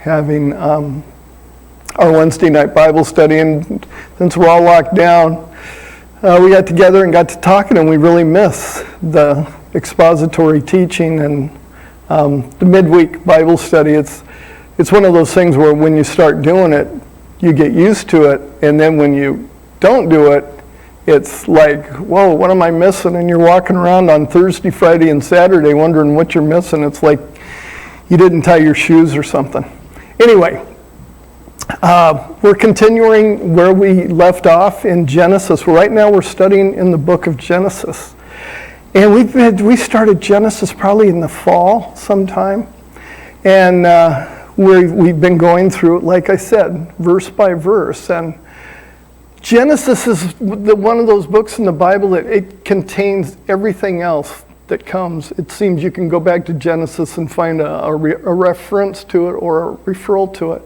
having our Wednesday night Bible study, and since we're all locked down, we got together and got to talking, and we really miss the expository teaching and the midweek Bible study. It's one of those things where when you start doing it, you get used to it, and then when you don't do it, it's like, whoa, what am I missing? And you're walking around on Thursday, Friday, and Saturday wondering what you're missing. It's like you didn't tie your shoes or something. Anyway, we're continuing where we left off in Genesis. Right now we're studying in the book of Genesis. And we started Genesis probably in the fall sometime. And we've been going through it, like I said, verse by verse. And Genesis is one of those books in the Bible that it contains everything else that comes. It seems you can go back to Genesis and find a reference to it or a referral to it.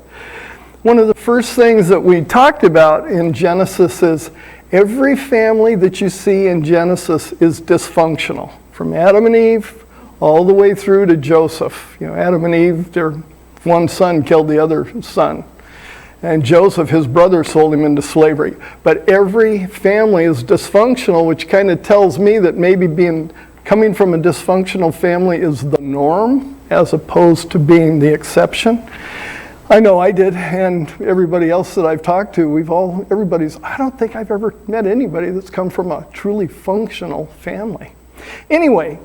One of the first things that we talked about in Genesis is every family that you see in Genesis is dysfunctional. From Adam and Eve all the way through to Joseph. You know, Adam and Eve, their one son killed the other son. And Joseph, his brother, sold him into slavery. But every family is dysfunctional, which kind of tells me that maybe coming from a dysfunctional family is the norm as opposed to being the exception. I know I did, and everybody else that I've talked to, I don't think I've ever met anybody that's come from a truly functional family. Anyway,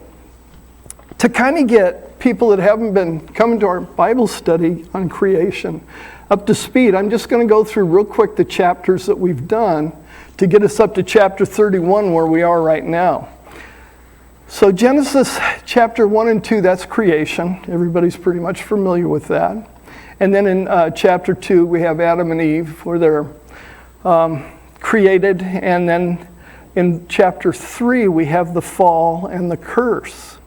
to kind of get people that haven't been coming to our Bible study on creation up to speed, I'm just going to go through real quick the chapters that we've done to get us up to chapter 31 where we are right now. So Genesis chapter 1 and 2, that's creation. Everybody's pretty much familiar with that. And then in chapter 2, we have Adam and Eve, where they're created. And then in chapter 3, we have the fall and the curse.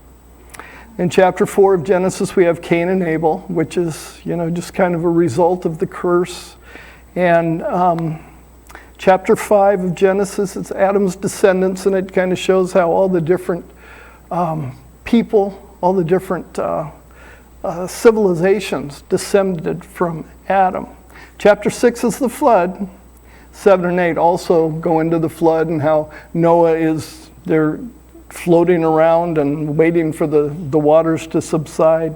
In chapter 4 of Genesis, we have Cain and Abel, which is, just kind of a result of the curse. And chapter 5 of Genesis, it's Adam's descendants, and it kind of shows how all the different people, all the different civilizations descended from Adam. Chapter 6 is the flood. 7 and 8 also go into the flood and how Noah they're floating around and waiting for the waters to subside.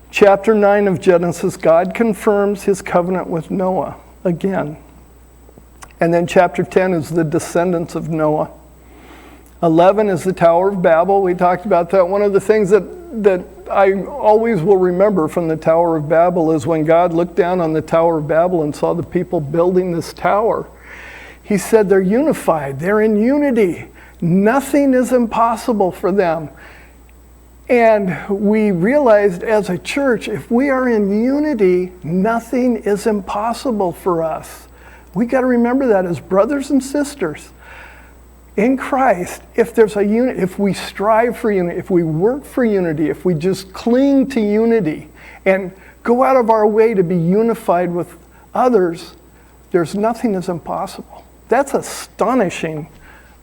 Chapter 9 of Genesis, God confirms his covenant with Noah again. And then chapter 10 is the descendants of Noah. 11 is the Tower of Babel. We talked about that. One of the things that I always will remember from the Tower of Babel is when God looked down on the Tower of Babel and saw the people building this tower. He said they're unified. They're in unity. Nothing is impossible for them. And we realized as a church, if we are in unity, nothing is impossible for us. We got to remember that as brothers and sisters in Christ. If there's a unity, if we strive for unity, if we work for unity, if we just cling to unity and go out of our way to be unified with others, there's nothing that's impossible. That's astonishing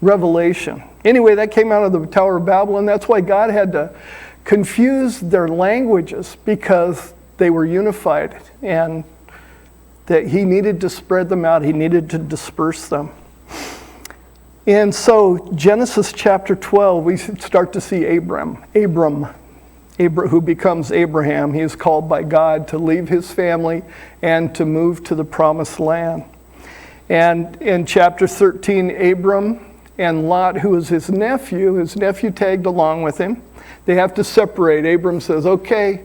revelation. Anyway, that came out of the Tower of Babel, and that's why God had to confuse their languages, because they were unified and that he needed to spread them out. He needed to disperse them. And so Genesis chapter 12, we start to see Abram, who becomes Abraham. He is called by God to leave his family and to move to the promised land. And in chapter 13, Abram and Lot, who is his nephew tagged along with him. They have to separate. Abram says, okay,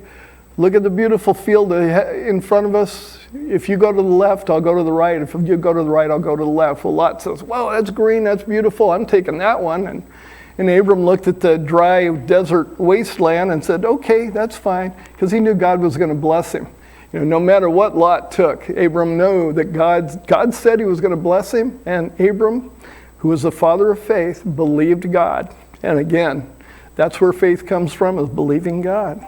look at the beautiful field in front of us. If you go to the left, I'll go to the right. If you go to the right, I'll go to the left. Well, Lot says, well, that's green, that's beautiful. I'm taking that one. And Abram looked at the dry desert wasteland and said, okay, that's fine, because he knew God was going to bless him. No matter what Lot took, Abram knew that God said he was going to bless him, and Abram, who was the father of faith, believed God. And again, that's where faith comes from, is believing God.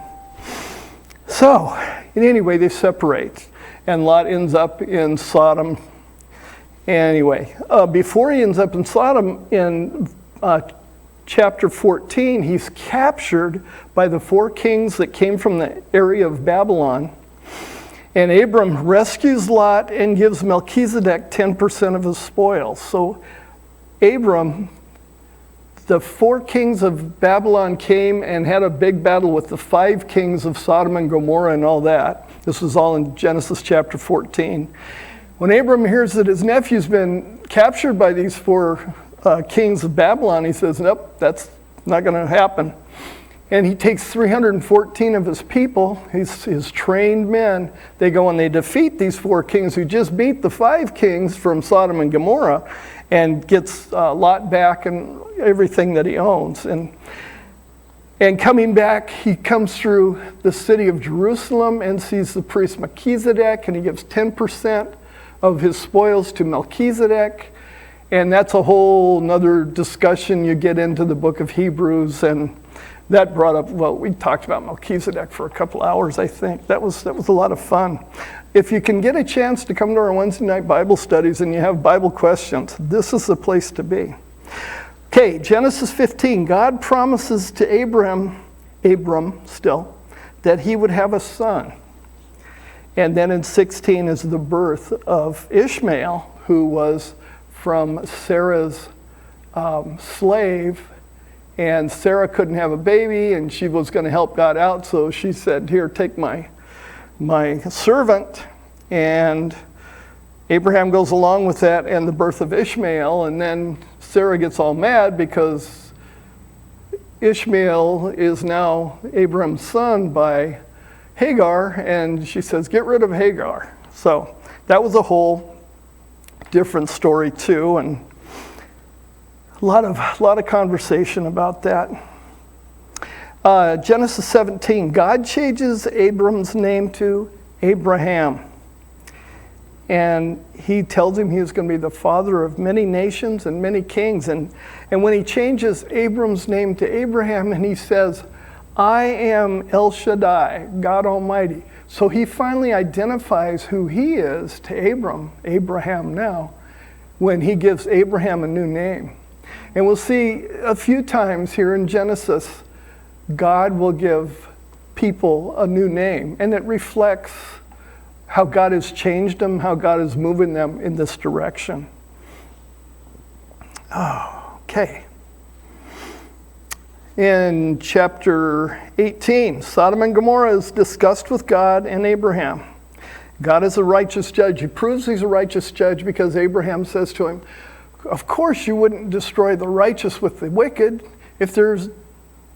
So, anyway, they separate. And Lot ends up in Sodom. Anyway, before he ends up in Sodom, in chapter 14, he's captured by the 4 kings that came from the area of Babylon. And Abram rescues Lot and gives Melchizedek 10% of his spoils. So Abram, the 4 kings of Babylon came and had a big battle with the 5 kings of Sodom and Gomorrah and all that. This was all in Genesis chapter 14. When Abram hears that his nephew's been captured by these 4 kings of Babylon, he says, nope, that's not going to happen. And he takes 314 of his people, his trained men. They go and they defeat these 4 kings who just beat the 5 kings from Sodom and Gomorrah, and gets Lot back and everything that he owns. And coming back, he comes through the city of Jerusalem and sees the priest Melchizedek, and he gives 10% of his spoils to Melchizedek. And that's a whole nother discussion. You get into the book of Hebrews, and that brought up, well, we talked about Melchizedek for a couple hours, I think. That was a lot of fun. If you can get a chance to come to our Wednesday night Bible studies and you have Bible questions, this is the place to be. Okay, Genesis 15, God promises to Abram still, that he would have a son. And then in 16 is the birth of Ishmael, who was from Sarah's slave. And Sarah couldn't have a baby, and she was going to help God out, so she said, here, take my servant. And Abraham goes along with that and the birth of Ishmael, and then Sarah gets all mad because Ishmael is now Abraham's son by Hagar, and she says, get rid of Hagar. So that was a whole different story too, and a lot of conversation about that. Genesis 17, God changes Abram's name to Abraham. And he tells him he is going to be the father of many nations and many kings. And when he changes Abram's name to Abraham, and he says, I am El Shaddai, God Almighty. So he finally identifies who he is to Abraham now, when he gives Abraham a new name. And we'll see a few times here in Genesis, God will give people a new name, and it reflects how God has changed them, how God is moving them in this direction. Oh, okay. In chapter 18, Sodom and Gomorrah is discussed with God and Abraham. God is a righteous judge. He proves he's a righteous judge because Abraham says to him, of course you wouldn't destroy the righteous with the wicked. If there's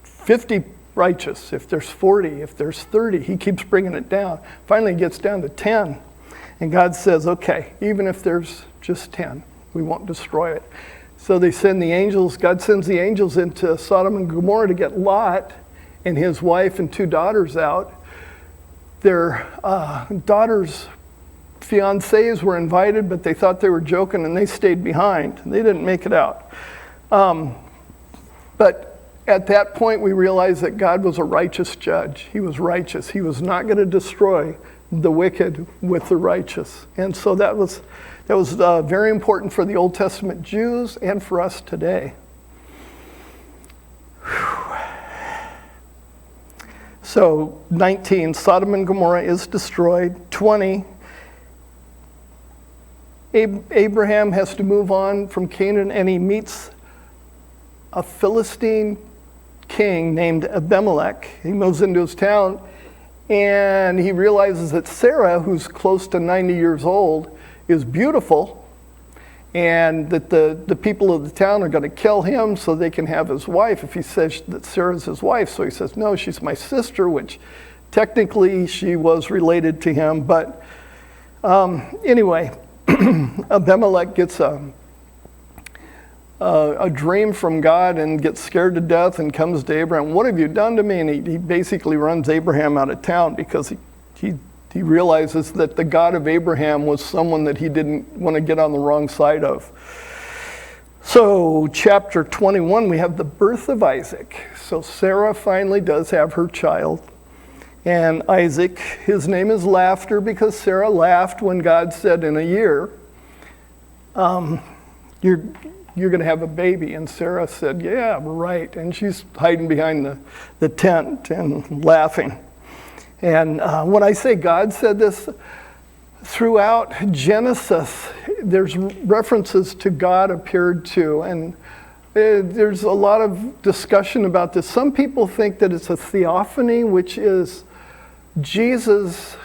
50 righteous, if there's 40, if there's 30, he keeps bringing it down. Finally it gets down to 10. And God says, okay, even if there's just 10, we won't destroy it. So they send the angels, God sends the angels into Sodom and Gomorrah to get Lot and his wife and 2 daughters out. Their daughters' fiancés were invited, but they thought they were joking and they stayed behind. They didn't make it out. But at that point, we realized that God was a righteous judge. He was righteous. He was not going to destroy the wicked with the righteous. And so that was very important for the Old Testament Jews and for us today. So 19, Sodom and Gomorrah is destroyed. 20, Abraham has to move on from Canaan, and he meets a Philistine king named Abimelech. He moves into his town, and he realizes that Sarah, who's close to 90 years old, is beautiful, and that the people of the town are going to kill him so they can have his wife if he says that Sarah's his wife. So he says, no, she's my sister, which technically she was related to him. But anyway, Abimelech gets a dream from God and gets scared to death and comes to Abraham. What have you done to me? And he basically runs Abraham out of town because he realizes that the God of Abraham was someone that he didn't want to get on the wrong side of. So chapter 21, we have the birth of Isaac. So Sarah finally does have her child. And Isaac, his name is Laughter because Sarah laughed when God said in a year, you're going to have a baby. And Sarah said, yeah, right. And she's hiding behind the tent and laughing. And when I say God said this, throughout Genesis, there's references to God appeared to, and there's a lot of discussion about this. Some people think that it's a theophany, which is Jesus,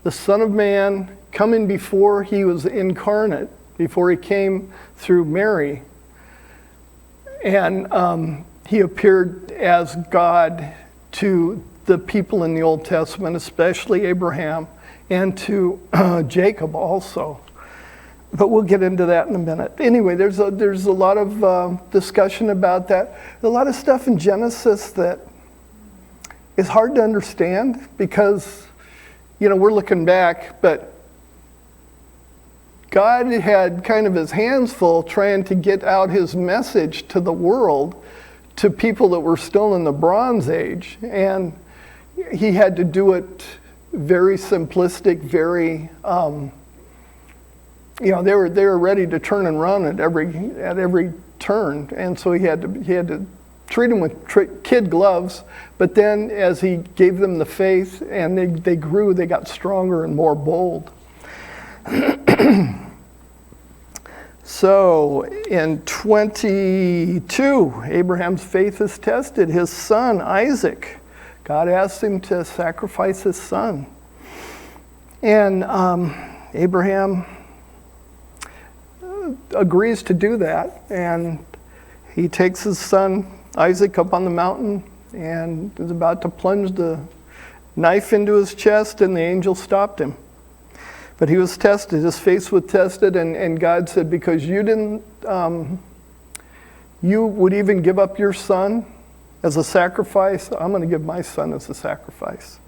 the Son of Man, coming before he was incarnate, before he came through Mary. And he appeared as God to the people in the Old Testament, especially Abraham, and to Jacob also. But we'll get into that in a minute. Anyway, there's a lot of discussion about that. A lot of stuff in Genesis that is hard to understand because, we're looking back, but God had kind of his hands full trying to get out his message to the world, to people that were still in the Bronze Age. And he had to do it very simplistic, very, they were ready to turn and run at every turn. And so he had to treat them with kid gloves. But then as he gave them the faith and they grew, they got stronger and more bold. So in 22, Abraham's faith is tested. His son, Isaac, God asked him to sacrifice his son. And Abraham agrees to do that. And he takes his son, Isaac, up on the mountain and is about to plunge the knife into his chest, and the angel stopped him. But he was tested, his faith was tested, and God said, because you didn't, you would even give up your son as a sacrifice, I'm going to give my son as a sacrifice.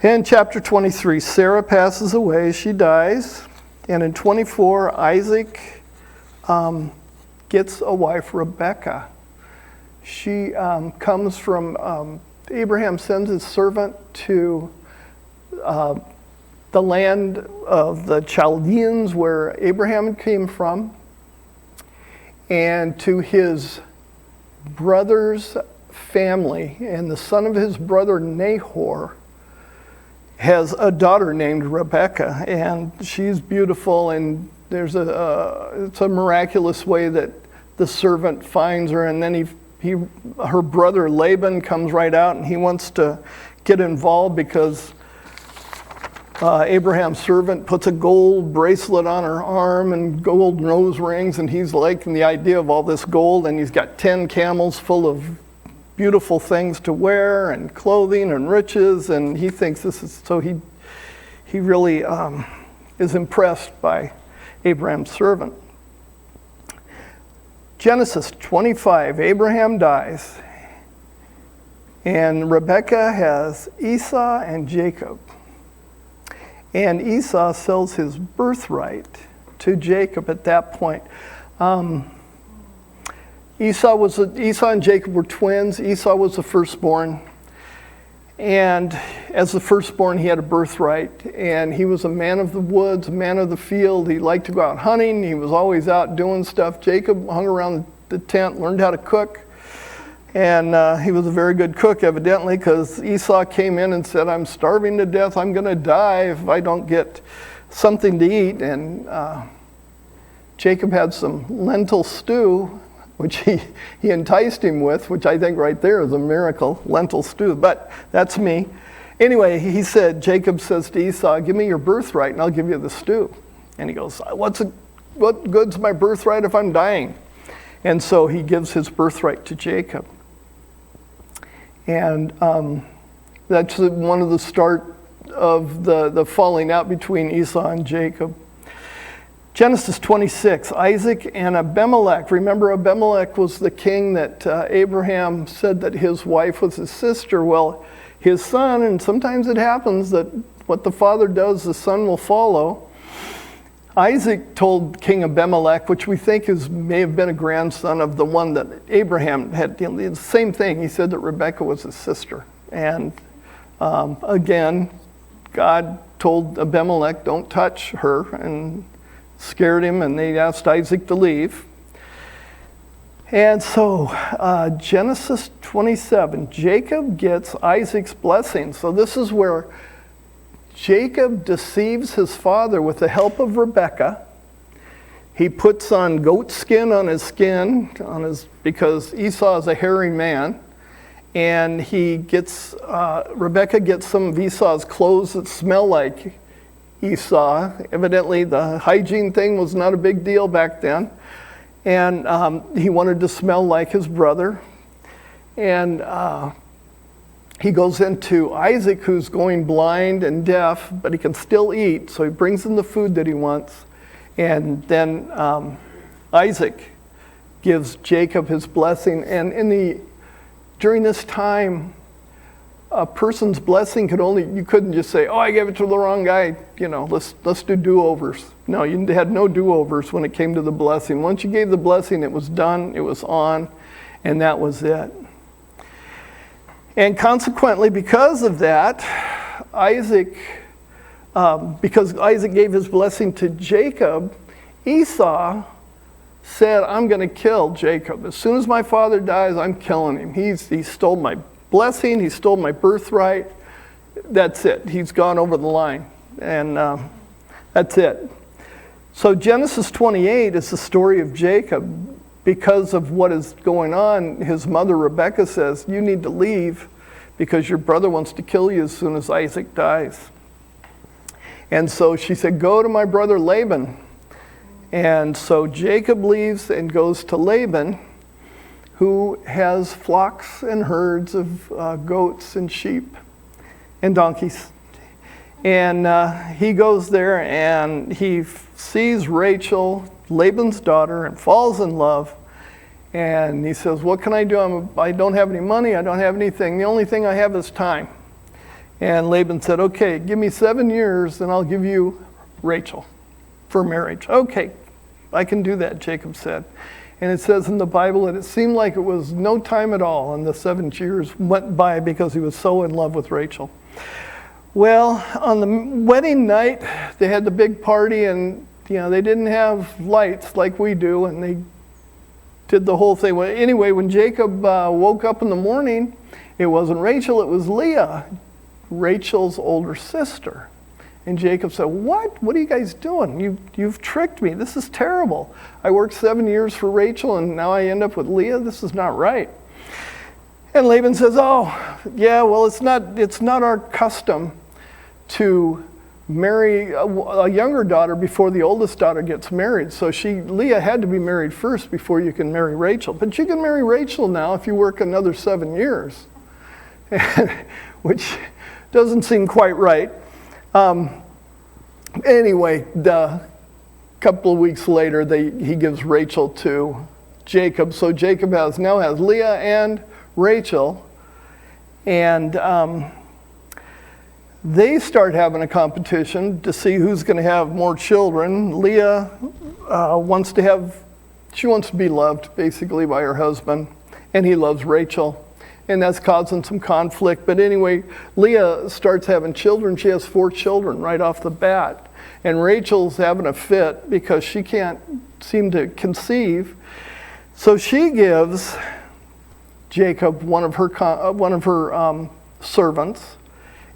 In chapter 23, Sarah passes away, she dies, and in 24, Isaac gets a wife, Rebekah. She comes from, Abraham sends his servant to the land of the Chaldeans where Abraham came from, and to his brother's family. And the son of his brother Nahor has a daughter named Rebekah, and she's beautiful, and there's it's a miraculous way that the servant finds her, and then her brother Laban comes right out, and he wants to get involved because Abraham's servant puts a gold bracelet on her arm and gold nose rings, and he's liking the idea of all this gold, and he's got 10 camels full of beautiful things to wear and clothing and riches, and he thinks this is, so he really is impressed by Abraham's servant. Genesis 25, Abraham dies, and Rebekah has Esau and Jacob. And Esau sells his birthright to Jacob at that point. Esau and Jacob were twins. Esau was the firstborn. And as the firstborn, he had a birthright. And he was a man of the woods, a man of the field. He liked to go out hunting. He was always out doing stuff. Jacob hung around the tent, learned how to cook. And he was a very good cook, evidently, because Esau came in and said, I'm starving to death. I'm going to die if I don't get something to eat. And Jacob had some lentil stew, which he enticed him with, which I think right there is a miracle, lentil stew. But that's me. Anyway, Jacob says to Esau, give me your birthright and I'll give you the stew. And he goes, what good's my birthright if I'm dying? And so he gives his birthright to Jacob. And that's one of the start of the falling out between Esau and Jacob. Genesis 26, Isaac and Abimelech. Remember, Abimelech was the king that Abraham said that his wife was his sister. Well, his son, and sometimes it happens that what the father does, the son will follow. Isaac told King Abimelech, which we think may have been a grandson of the one that Abraham had. The same thing. He said that Rebekah was his sister. And again, God told Abimelech, don't touch her, and scared him, and they asked Isaac to leave. And so Genesis 27, Jacob gets Isaac's blessing. So this is where Jacob deceives his father with the help of Rebekah. He puts on goat skin on his because Esau is a hairy man. And Rebekah gets some of Esau's clothes that smell like Esau. Evidently the hygiene thing was not a big deal back then. And he wanted to smell like his brother. And he goes into Isaac, who's going blind and deaf, but he can still eat. So he brings him the food that he wants. And then Isaac gives Jacob his blessing. And during this time, a person's blessing you couldn't just say, oh, I gave it to the wrong guy, let's do do-overs. No, you had no do-overs when it came to the blessing. Once you gave the blessing, it was done, it was on, and that was it. And consequently, because of that, because Isaac gave his blessing to Jacob, Esau said, I'm going to kill Jacob. As soon as my father dies, I'm killing him. He stole my blessing, he stole my birthright. That's it. He's gone over the line. And that's it. So Genesis 28 is the story of Jacob. Because of what is going on, his mother Rebekah says, you need to leave because your brother wants to kill you as soon as Isaac dies. And so she said, go to my brother Laban. And so Jacob leaves and goes to Laban, who has flocks and herds of goats and sheep and donkeys. And he goes there and he sees Rachel, Laban's daughter, and falls in love. And he says, what can I do? I don't have any money. I don't have anything. The only thing I have is time. And Laban said, okay, give me 7 years and I'll give you Rachel for marriage. Okay, I can do that, Jacob said. And it says in the Bible that it seemed like it was no time at all, and the 7 years went by because he was so in love with Rachel. Well, on the wedding night, they had the big party, and they didn't have lights like we do, and they did the whole thing. Well, anyway, when Jacob woke up in the morning, it wasn't Rachel, it was Leah, Rachel's older sister. And Jacob said, what? What are you guys doing? You've tricked me. This is terrible. I worked 7 years for Rachel, and now I end up with Leah. This is not right. And Laban says, oh, yeah, well, it's not our custom to marry a younger daughter before the oldest daughter gets married. So Leah had to be married first before you can marry Rachel. But you can marry Rachel now if you work another 7 years, which doesn't seem quite right. Anyway, a couple of weeks later, he gives Rachel to Jacob. So Jacob now has Leah and Rachel. And they start having a competition to see who's going to have more children. Leah wants to be loved, basically, by her husband. And he loves Rachel. And that's causing some conflict. But anyway, Leah starts having children. She has 4 children right off the bat. And Rachel's having a fit because she can't seem to conceive. So she gives Jacob one of her servants.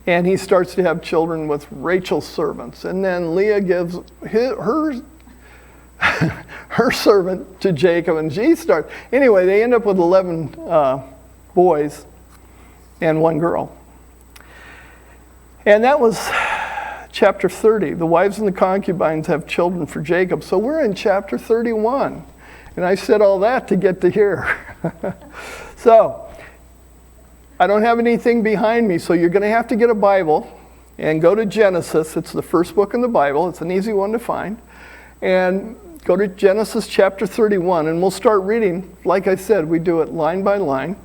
And he starts to have children with Rachel's servants. And then Leah gives her servant to Jacob. And anyway, they end up with 11 boys and 1 girl. And that was chapter 30. The wives and the concubines have children for Jacob. So we're in chapter 31. And I said all that to get to here. So I don't have anything behind me, so you're going to have to get a Bible and go to Genesis. It's the first book in the Bible. It's an easy one to find. And go to Genesis chapter 31, and we'll start reading. Like I said, we do it line by line.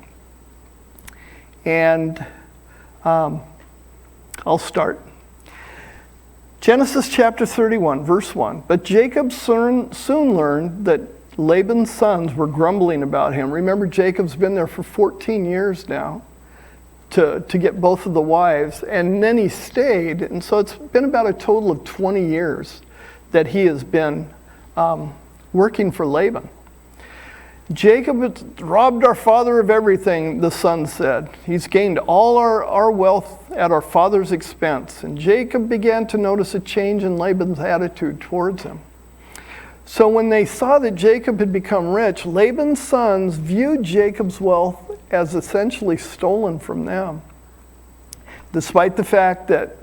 And I'll start. Genesis chapter 31, verse 1. But Jacob soon learned that Laban's sons were grumbling about him. Remember, Jacob's been there for 14 years now to get both of the wives. And then he stayed. And so it's been about a total of 20 years that he has been working for Laban. Jacob has robbed our father of everything, the son said. He's gained all our wealth at our father's expense. And Jacob began to notice a change in Laban's attitude towards him. So when they saw that Jacob had become rich, Laban's sons viewed Jacob's wealth as essentially stolen from them. Despite the fact that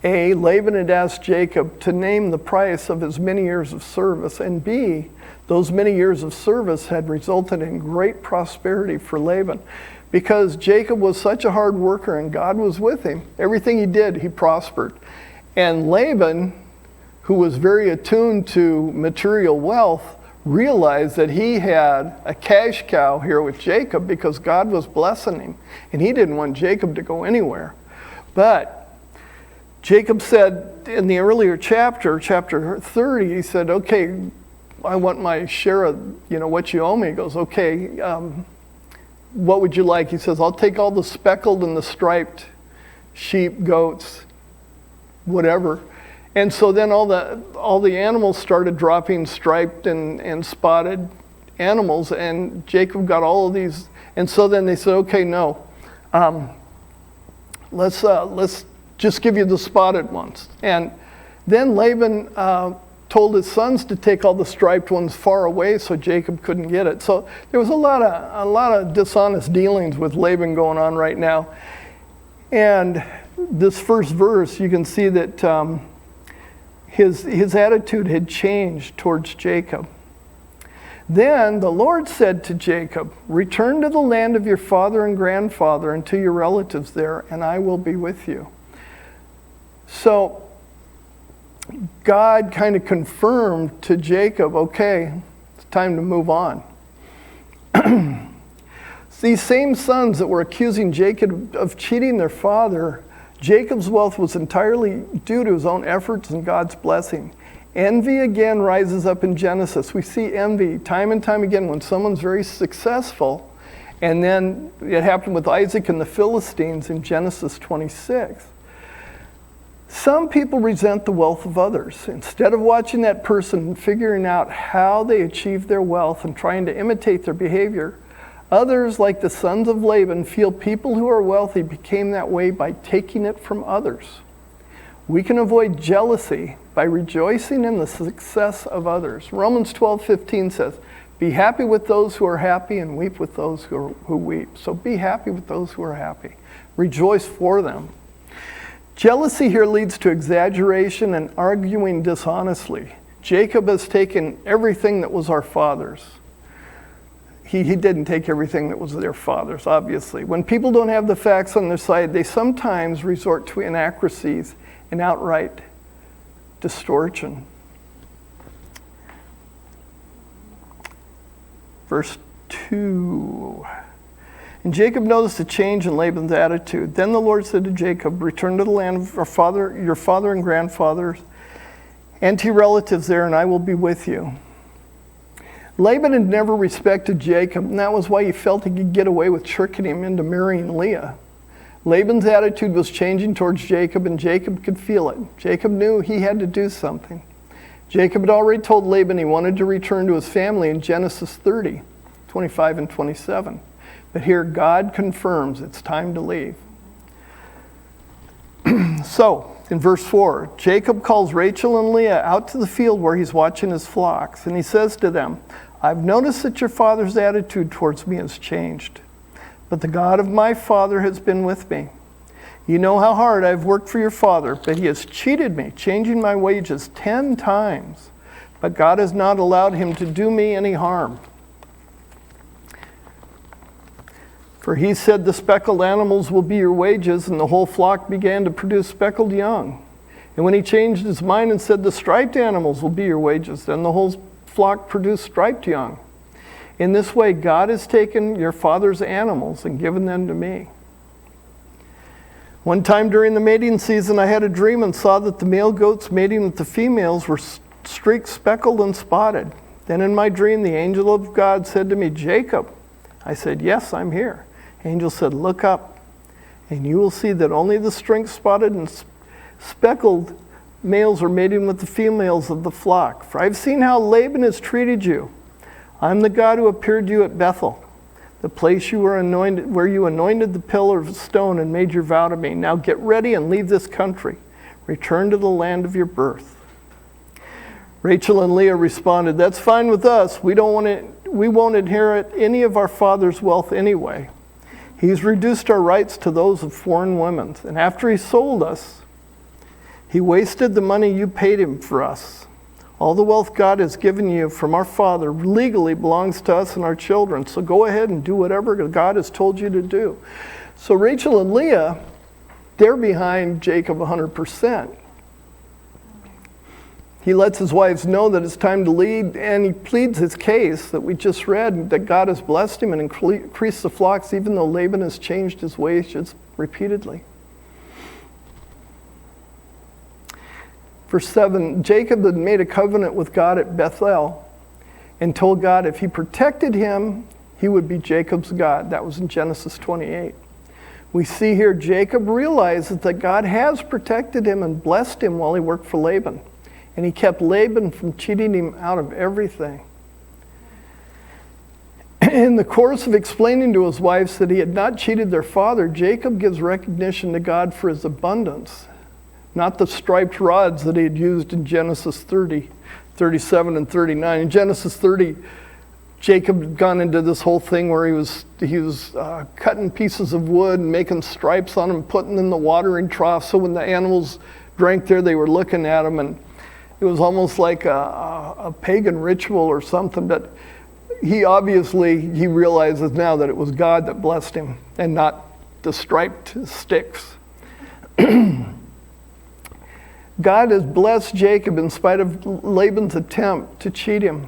A, Laban had asked Jacob to name the price of his many years of service, and B, those many years of service had resulted in great prosperity for Laban. Because Jacob was such a hard worker and God was with him, everything he did, he prospered. And Laban, who was very attuned to material wealth, realized that he had a cash cow here with Jacob because God was blessing him. And he didn't want Jacob to go anywhere. But Jacob said in the earlier chapter 30, he said, okay, I want my share of, what you owe me. He goes, okay, what would you like? He says, I'll take all the speckled and the striped sheep, goats, whatever. And so then all the animals started dropping striped and spotted animals, and Jacob got all of these. And so then they said, okay, no, let's just give you the spotted ones. And then Laban told his sons to take all the striped ones far away so Jacob couldn't get it. So there was a lot of dishonest dealings with Laban going on right now. And this first verse, you can see that his attitude had changed towards Jacob. Then the Lord said to Jacob, return to the land of your father and grandfather and to your relatives there, and I will be with you. So God kind of confirmed to Jacob, okay, it's time to move on. These same sons that were accusing Jacob of cheating their father, Jacob's wealth was entirely due to his own efforts and God's blessing. Envy again rises up in Genesis. We see envy time and time again when someone's very successful. And then it happened with Isaac and the Philistines in Genesis 26. Some people resent the wealth of others. Instead of watching that person and figuring out how they achieved their wealth and trying to imitate their behavior, others, like the sons of Laban, feel people who are wealthy became that way by taking it from others. We can avoid jealousy by rejoicing in the success of others. Romans 12:15 says, be happy with those who are happy and weep with those who weep. So be happy with those who are happy. Rejoice for them. Jealousy here leads to exaggeration and arguing dishonestly. Jacob has taken everything that was our father's. He didn't take everything that was their father's, obviously. When people don't have the facts on their side, they sometimes resort to inaccuracies and outright distortion. Verse 2. And Jacob noticed a change in Laban's attitude. Then the Lord said to Jacob, return to the land of your father and grandfathers, and to your relatives there, and I will be with you. Laban had never respected Jacob, and that was why he felt he could get away with tricking him into marrying Leah. Laban's attitude was changing towards Jacob, and Jacob could feel it. Jacob knew he had to do something. Jacob had already told Laban he wanted to return to his family in Genesis 30, 25 and 27. But here God confirms it's time to leave. So, in verse 4, Jacob calls Rachel and Leah out to the field where he's watching his flocks, and he says to them, I've noticed that your father's attitude towards me has changed, but the God of my father has been with me. You know how hard I've worked for your father, but he has cheated me, changing my wages 10 times. But God has not allowed him to do me any harm. For he said, the speckled animals will be your wages, and the whole flock began to produce speckled young. And when he changed his mind and said, the striped animals will be your wages, then the whole flock produced striped young. In this way, God has taken your father's animals and given them to me. One time during the mating season, I had a dream and saw that the male goats mating with the females were streaked, speckled, and spotted. Then in my dream, the angel of God said to me, Jacob. I said, yes, I'm here. Angel said, look up, and you will see that only the streaked, spotted, and speckled males are mating with the females of the flock. For I've seen how Laban has treated you. I'm the God who appeared to you at Bethel, the place you were anointed, where you anointed the pillar of stone and made your vow to me. Now get ready and leave this country. Return to the land of your birth." Rachel and Leah responded, "That's fine with us. We won't inherit any of our father's wealth anyway. He's reduced our rights to those of foreign women. And after he sold us, he wasted the money you paid him for us. All the wealth God has given you from our father legally belongs to us and our children. So go ahead and do whatever God has told you to do." So Rachel and Leah, they're behind Jacob 100%. He lets his wives know that it's time to lead, and he pleads his case that we just read, that God has blessed him and increased the flocks, even though Laban has changed his wages repeatedly. Verse 7, Jacob had made a covenant with God at Bethel and told God if he protected him, he would be Jacob's God. That was in Genesis 28. We see here Jacob realizes that God has protected him and blessed him while he worked for Laban. And he kept Laban from cheating him out of everything. In the course of explaining to his wives that he had not cheated their father, Jacob gives recognition to God for his abundance, not the striped rods that he had used in Genesis 30, 37, and 39. In Genesis 30, Jacob had gone into this whole thing where he was cutting pieces of wood and making stripes on them, putting them in the watering trough, so when the animals drank there, they were looking at them, and it was almost like a pagan ritual or something. But he realizes now that it was God that blessed him and not the striped sticks. God has blessed Jacob in spite of Laban's attempt to cheat him.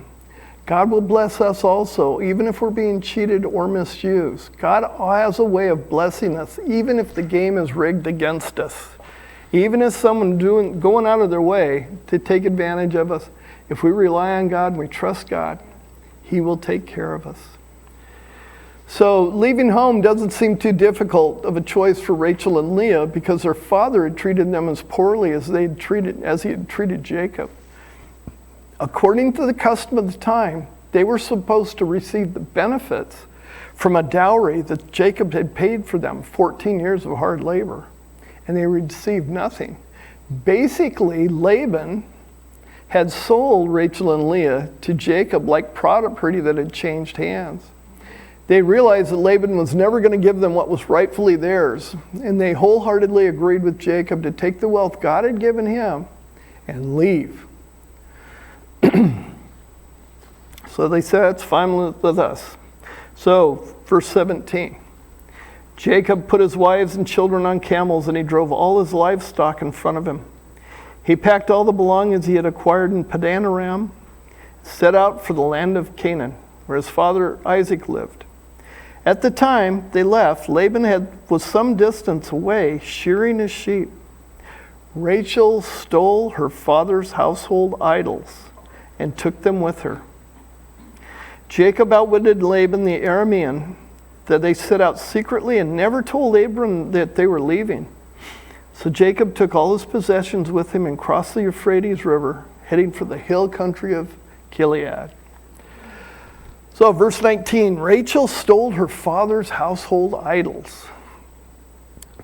God will bless us also, even if we're being cheated or misused. God has a way of blessing us, even if the game is rigged against us. Even if someone going out of their way to take advantage of us, if we rely on God and we trust God, he will take care of us. So leaving home doesn't seem too difficult of a choice for Rachel and Leah because their father had treated them as poorly as he had treated Jacob. According to the custom of the time, they were supposed to receive the benefits from a dowry that Jacob had paid for them, 14 years of hard labor, and they received nothing. Basically, Laban had sold Rachel and Leah to Jacob like property that had changed hands. They realized that Laban was never going to give them what was rightfully theirs, and they wholeheartedly agreed with Jacob to take the wealth God had given him and leave. So they said, it's fine with us. So, verse 17. Jacob put his wives and children on camels, and he drove all his livestock in front of him. He packed all the belongings he had acquired in Padan Aram, set out for the land of Canaan, where his father Isaac lived. At the time they left, Laban was some distance away, shearing his sheep. Rachel stole her father's household idols and took them with her. Jacob outwitted Laban the Aramean, that they set out secretly and never told Abram that they were leaving. So Jacob took all his possessions with him and crossed the Euphrates River, heading for the hill country of Gilead. So verse 19, Rachel stole her father's household idols.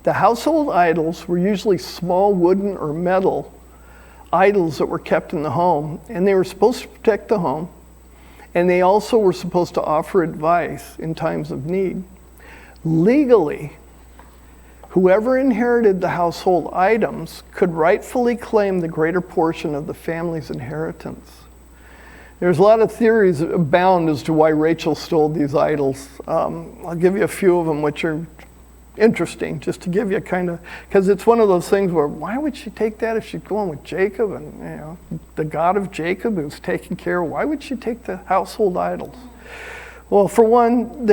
The household idols were usually small wooden or metal idols that were kept in the home, and they were supposed to protect the home, and they also were supposed to offer advice in times of need. Legally, whoever inherited the household items could rightfully claim the greater portion of the family's inheritance. There's a lot of theories abound as to why Rachel stole these idols. I'll give you a few of them, which are interesting, just to give you kind of, because it's one of those things where why would she take that if she's going with Jacob and the God of Jacob who's taking care of, why would she take the household idols? Well, for one,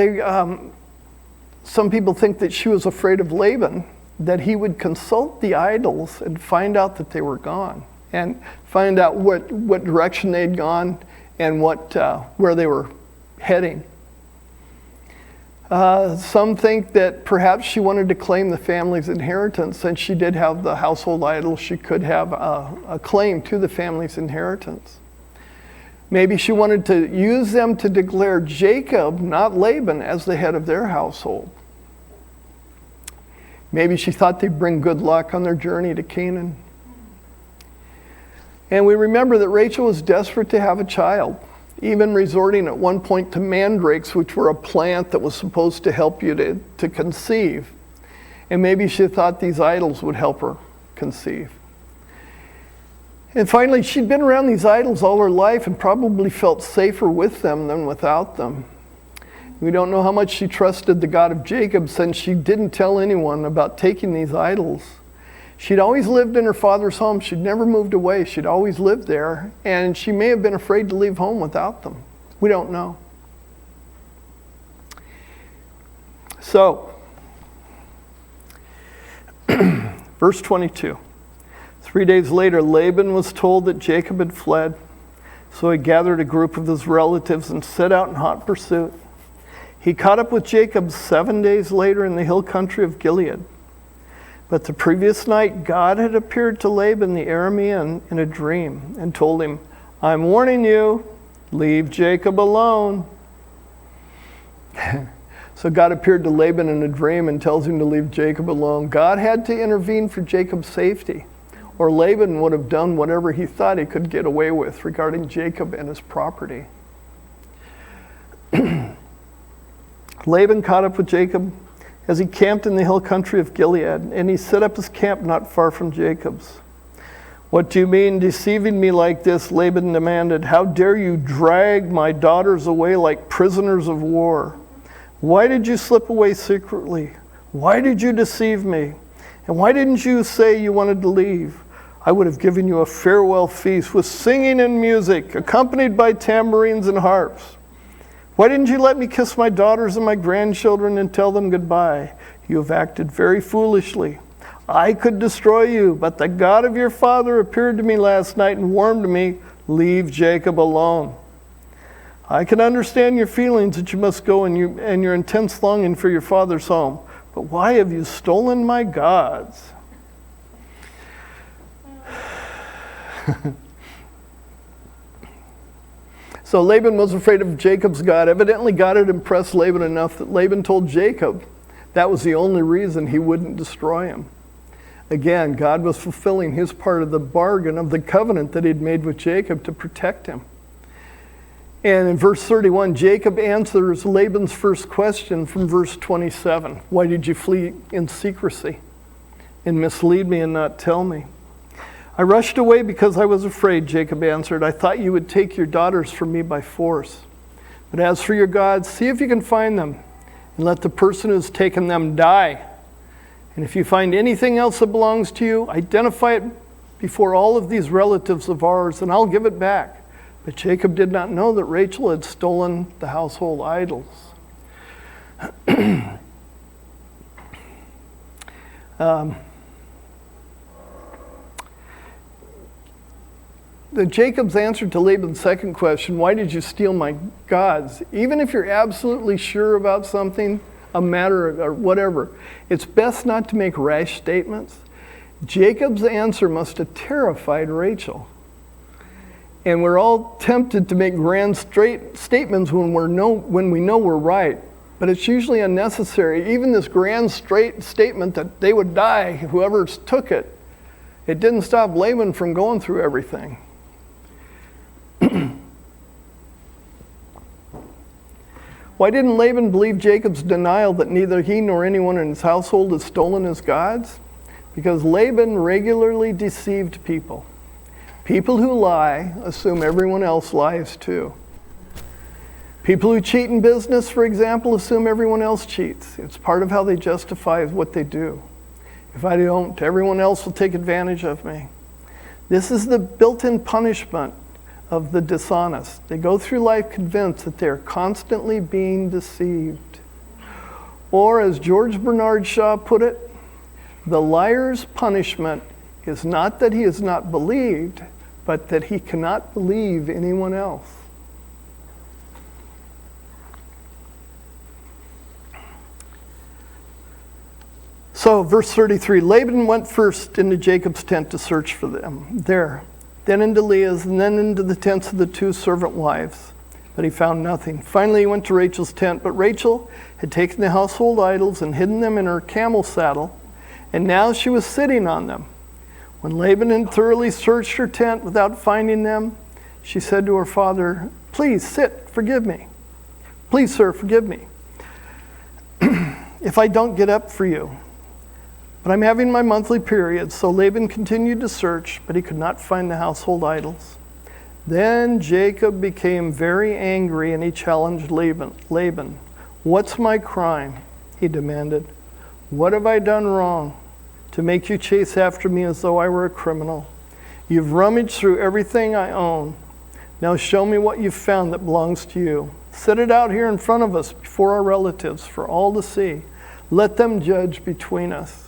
some people think that she was afraid of Laban, that he would consult the idols and find out that they were gone, and find out what direction they'd gone and where they were heading. Some think that perhaps she wanted to claim the family's inheritance. Since she did have the household idol, she could have a claim to the family's inheritance. Maybe she wanted to use them to declare Jacob, not Laban, as the head of their household. Maybe she thought they'd bring good luck on their journey to Canaan. And we remember that Rachel was desperate to have a child, even resorting at one point to mandrakes, which were a plant that was supposed to help you to conceive. And maybe she thought these idols would help her conceive. And finally, she'd been around these idols all her life and probably felt safer with them than without them. We don't know how much she trusted the God of Jacob, since she didn't tell anyone about taking these idols. She'd always lived in her father's home. She'd never moved away. She'd always lived there. And she may have been afraid to leave home without them. We don't know. So, verse 22. 3 days later, Laban was told that Jacob had fled. So he gathered a group of his relatives and set out in hot pursuit. He caught up with Jacob 7 days later in the hill country of Gilead. But the previous night, God had appeared to Laban the Aramean in a dream and told him, "I'm warning you, leave Jacob alone." So God appeared to Laban in a dream and tells him to leave Jacob alone. God had to intervene for Jacob's safety, or Laban would have done whatever he thought he could get away with regarding Jacob and his property. Laban caught up with Jacob as he camped in the hill country of Gilead, and he set up his camp not far from Jacob's. "What do you mean, deceiving me like this?" Laban demanded. "How dare you drag my daughters away like prisoners of war? Why did you slip away secretly? Why did you deceive me? And why didn't you say you wanted to leave? I would have given you a farewell feast with singing and music, accompanied by tambourines and harps. Why didn't you let me kiss my daughters and my grandchildren and tell them goodbye? You have acted very foolishly. I could destroy you, but the God of your father appeared to me last night and warned me, 'Leave Jacob alone.' I can understand your feelings that you must go and your intense longing for your father's home. But why have you stolen my gods?" So Laban was afraid of Jacob's God. Evidently, God had impressed Laban enough that Laban told Jacob that was the only reason he wouldn't destroy him. Again, God was fulfilling his part of the bargain of the covenant that he'd made with Jacob to protect him. And in verse 31, Jacob answers Laban's first question from verse 27. "Why did you flee in secrecy and mislead me and not tell me?" "I rushed away because I was afraid," Jacob answered. "I thought you would take your daughters from me by force. But as for your gods, see if you can find them, and let the person who has taken them die. And if you find anything else that belongs to you, identify it before all of these relatives of ours, and I'll give it back." But Jacob did not know that Rachel had stolen the household idols. Jacob's answer to Laban's second question, "Why did you steal my gods?" Even if you're absolutely sure about something, a matter or whatever, it's best not to make rash statements. Jacob's answer must have terrified Rachel. And we're all tempted to make grand statements when we know we're right. But it's usually unnecessary. Even this grand statement that they would die, whoever took it, it didn't stop Laban from going through everything. Why didn't Laban believe Jacob's denial that neither he nor anyone in his household had stolen his gods? Because Laban regularly deceived people. People who lie assume everyone else lies too. People who cheat in business, for example, assume everyone else cheats. It's part of how they justify what they do. If I don't, everyone else will take advantage of me. This is the built-in punishment of the dishonest. They go through life convinced that they're constantly being deceived. Or as George Bernard Shaw put it, the liar's punishment is not that he is not believed, but that he cannot believe anyone else. So, verse 33, Laban went first into Jacob's tent to search for them there. then into Leah's, and then into the tents of the 2 servant wives. But he found nothing. Finally, he went to Rachel's tent, but Rachel had taken the household idols and hidden them in her camel saddle, and now she was sitting on them. When Laban had thoroughly searched her tent without finding them, she said to her father, "Please sit, forgive me. Please, sir, forgive me if I don't get up for you. But I'm having my monthly period." So Laban continued to search, but he could not find the household idols. Then Jacob became very angry, and he challenged Laban. "What's my crime?" he demanded. "What have I done wrong to make you chase after me as though I were a criminal? You've rummaged through everything I own. Now show me what you've found that belongs to you. Set it out here in front of us before our relatives for all to see. Let them judge between us."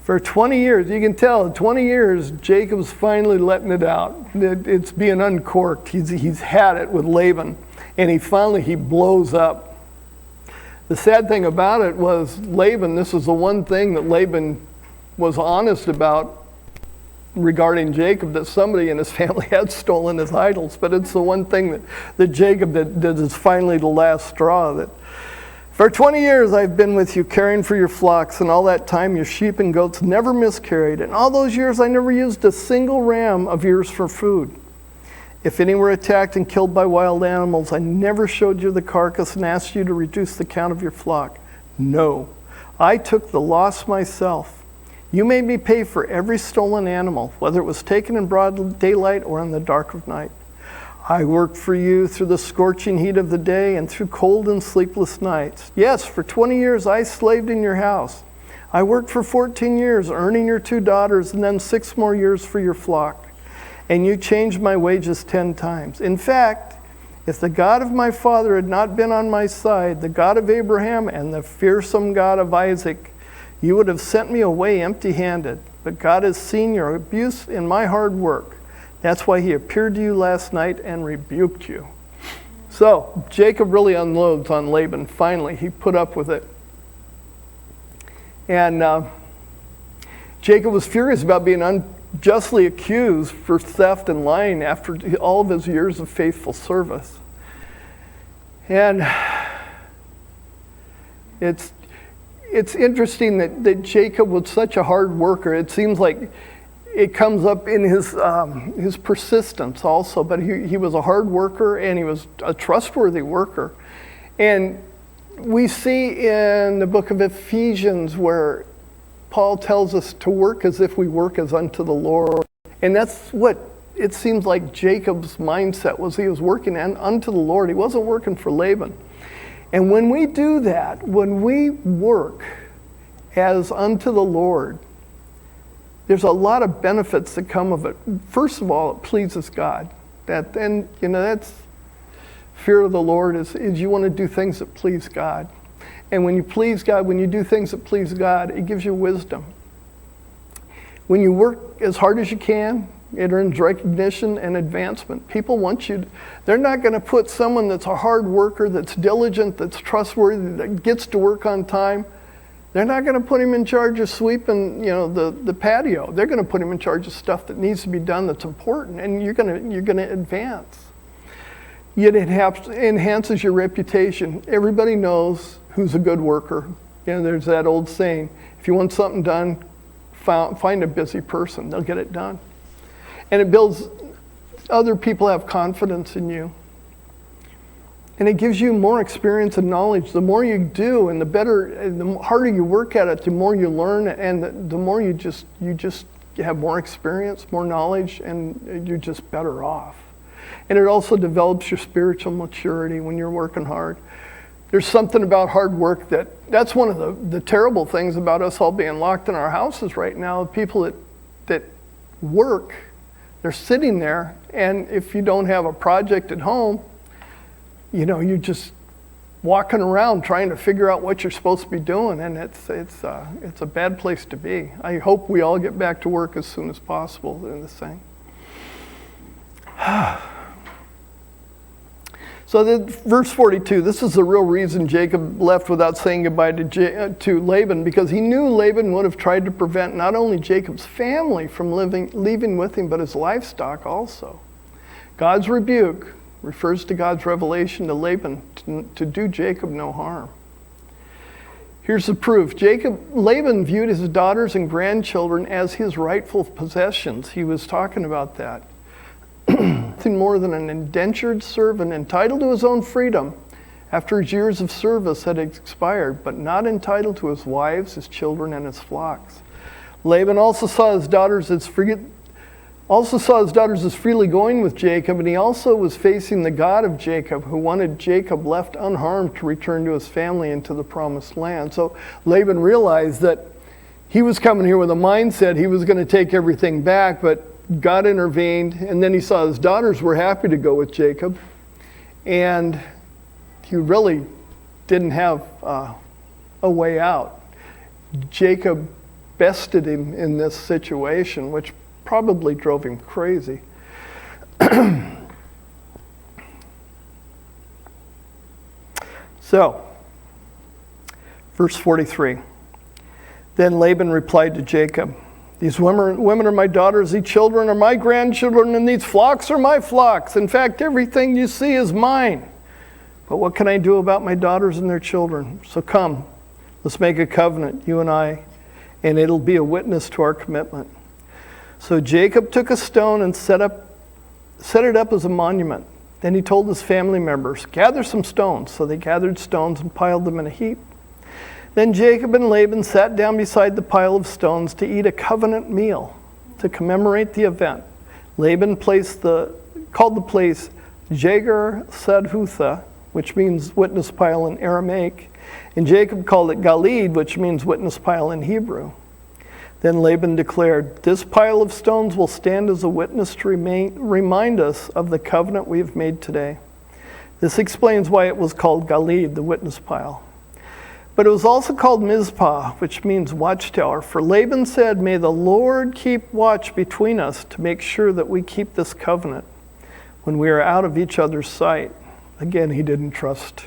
For 20 years, you can tell, 20 years, Jacob's finally letting it out. It's being uncorked. He's had it with Laban, and he blows up. The sad thing about it was Laban, this was the one thing that Laban was honest about regarding Jacob, that somebody in his family had stolen his idols. But it's the one thing that Jacob that is finally the last straw. That for 20 years I've been with you, caring for your flocks, and all that time your sheep and goats never miscarried. And all those years I never used a single ram of yours for food. If any were attacked and killed by wild animals, I never showed you the carcass and asked you to reduce the count of your flock. No, I took the loss myself. You made me pay for every stolen animal, whether it was taken in broad daylight or in the dark of night. I worked for you through the scorching heat of the day and through cold and sleepless nights. Yes, for 20 years I slaved in your house. I worked for 14 years, earning your 2 daughters, and then 6 more years for your flock. And you changed my wages 10 times. In fact, if the God of my father had not been on my side, the God of Abraham and the fearsome God of Isaac, you would have sent me away empty-handed. But God has seen your abuse in my hard work. That's why he appeared to you last night and rebuked you. So Jacob really unloads on Laban. Finally, he put up with it. And Jacob was furious about being unjustly accused for theft and lying after all of his years of faithful service. And it's interesting that Jacob was such a hard worker. It seems like it comes up in his persistence also, but he was a hard worker and he was a trustworthy worker. And we see in the book of Ephesians where Paul tells us to work as if we work as unto the Lord. And that's what it seems like Jacob's mindset was. He was working unto the Lord. He wasn't working for Laban. And when we do that, when we work as unto the Lord, there's a lot of benefits that come of it. First of all, it pleases God. That's fear of the Lord is you want to do things that please God. And when you please God, when you do things that please God, it gives you wisdom. When you work as hard as you can, it earns recognition and advancement. People want you. They're not going to put someone that's a hard worker, that's diligent, that's trustworthy, that gets to work on time. They're not going to put him in charge of sweeping, the patio. They're going to put him in charge of stuff that needs to be done that's important, and you're going to advance. Yet it enhances your reputation. Everybody knows who's a good worker. There's that old saying, if you want something done, find a busy person. They'll get it done. And it builds, other people have confidence in you. And it gives you more experience and knowledge. The more you do and the harder you work at it, the more you learn, and the more you have more experience, more knowledge, and you're just better off. And it also develops your spiritual maturity when you're working hard. There's something about hard work that's one of the terrible things about us all being locked in our houses right now. People that work, they're sitting there, and if you don't have a project at home, you're just walking around trying to figure out what you're supposed to be doing, and it's a bad place to be. I hope we all get back to work as soon as possible in this thing. So verse 42, this is the real reason Jacob left without saying goodbye to Laban, because he knew Laban would have tried to prevent not only Jacob's family from leaving with him, but his livestock also. God's rebuke refers to God's revelation to Laban to do Jacob no harm. Here's the proof. Laban viewed his daughters and grandchildren as his rightful possessions. He was talking about that. Nothing more than an indentured servant entitled to his own freedom after his years of service had expired, but not entitled to his wives, his children, and his flocks. Laban also saw his daughters as freely going with Jacob, and he also was facing the God of Jacob, who wanted Jacob left unharmed to return to his family into the promised land. So Laban realized that he was coming here with a mindset he was going to take everything back, but God intervened, and then he saw his daughters were happy to go with Jacob, and he really didn't have a way out. Jacob bested him in this situation, which probably drove him crazy. So, verse 43. Then Laban replied to Jacob, "These women are my daughters, these children are my grandchildren, and these flocks are my flocks. In fact, everything you see is mine. But what can I do about my daughters and their children? So come, let's make a covenant, you and I, and it'll be a witness to our commitment." So Jacob took a stone and set it up as a monument. Then he told his family members, "Gather some stones." So they gathered stones and piled them in a heap. Then Jacob and Laban sat down beside the pile of stones to eat a covenant meal to commemorate the event. Laban called the place Jagar Sadhutha, which means witness pile in Aramaic, and Jacob called it Galid, which means witness pile in Hebrew. Then Laban declared, "This pile of stones will stand as a witness to remind us of the covenant we have made today." This explains why it was called Galid, the witness pile. But it was also called Mizpah, which means watchtower. For Laban said, "May the Lord keep watch between us to make sure that we keep this covenant when we are out of each other's sight." Again, he didn't trust.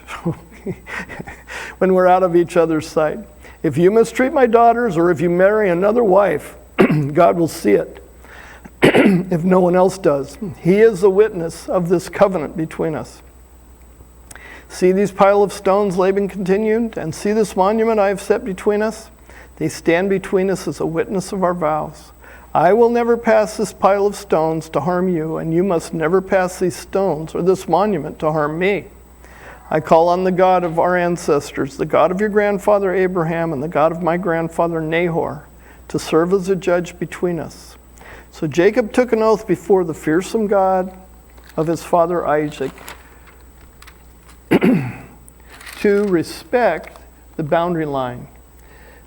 When we're out of each other's sight. "If you mistreat my daughters or if you marry another wife, God will see it if no one else does. He is a witness of this covenant between us." "See these pile of stones," Laban continued, "and see this monument I have set between us? They stand between us as a witness of our vows. I will never pass this pile of stones to harm you, and you must never pass these stones or this monument to harm me. I call on the God of our ancestors, the God of your grandfather Abraham and the God of my grandfather Nahor, to serve as a judge between us." So Jacob took an oath before the fearsome God of his father Isaac to respect the boundary line.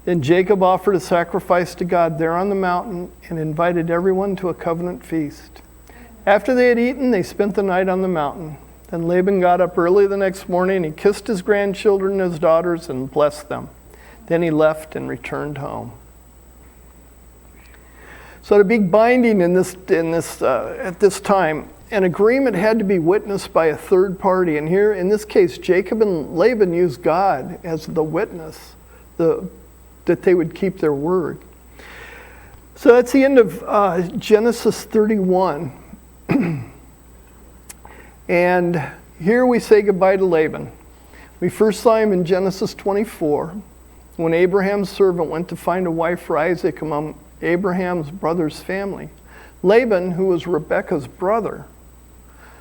Then Jacob offered a sacrifice to God there on the mountain and invited everyone to a covenant feast. After they had eaten, they spent the night on the mountain. Then Laban got up early the next morning. He kissed his grandchildren and his daughters and blessed them. Then he left and returned home. So to be binding at this time, an agreement had to be witnessed by a third party. And here, in this case, Jacob and Laban used God as the witness, that they would keep their word. So that's the end of Genesis 31. And here we say goodbye to Laban. We first saw him in Genesis 24, when Abraham's servant went to find a wife for Isaac among Abraham's brother's family. Laban, who was Rebekah's brother,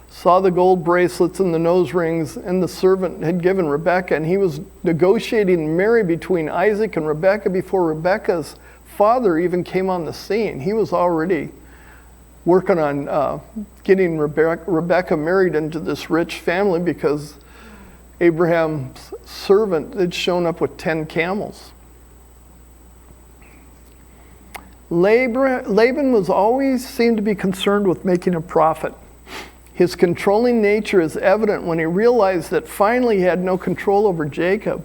saw the gold bracelets and the nose rings and the servant had given Rebekah, and he was negotiating marriage between Isaac and Rebekah before Rebekah's father even came on the scene. He was already working on getting Rebekah married into this rich family because Abraham's servant had shown up with 10 camels. Laban was always seemed to be concerned with making a profit. His controlling nature is evident when he realized that finally he had no control over Jacob.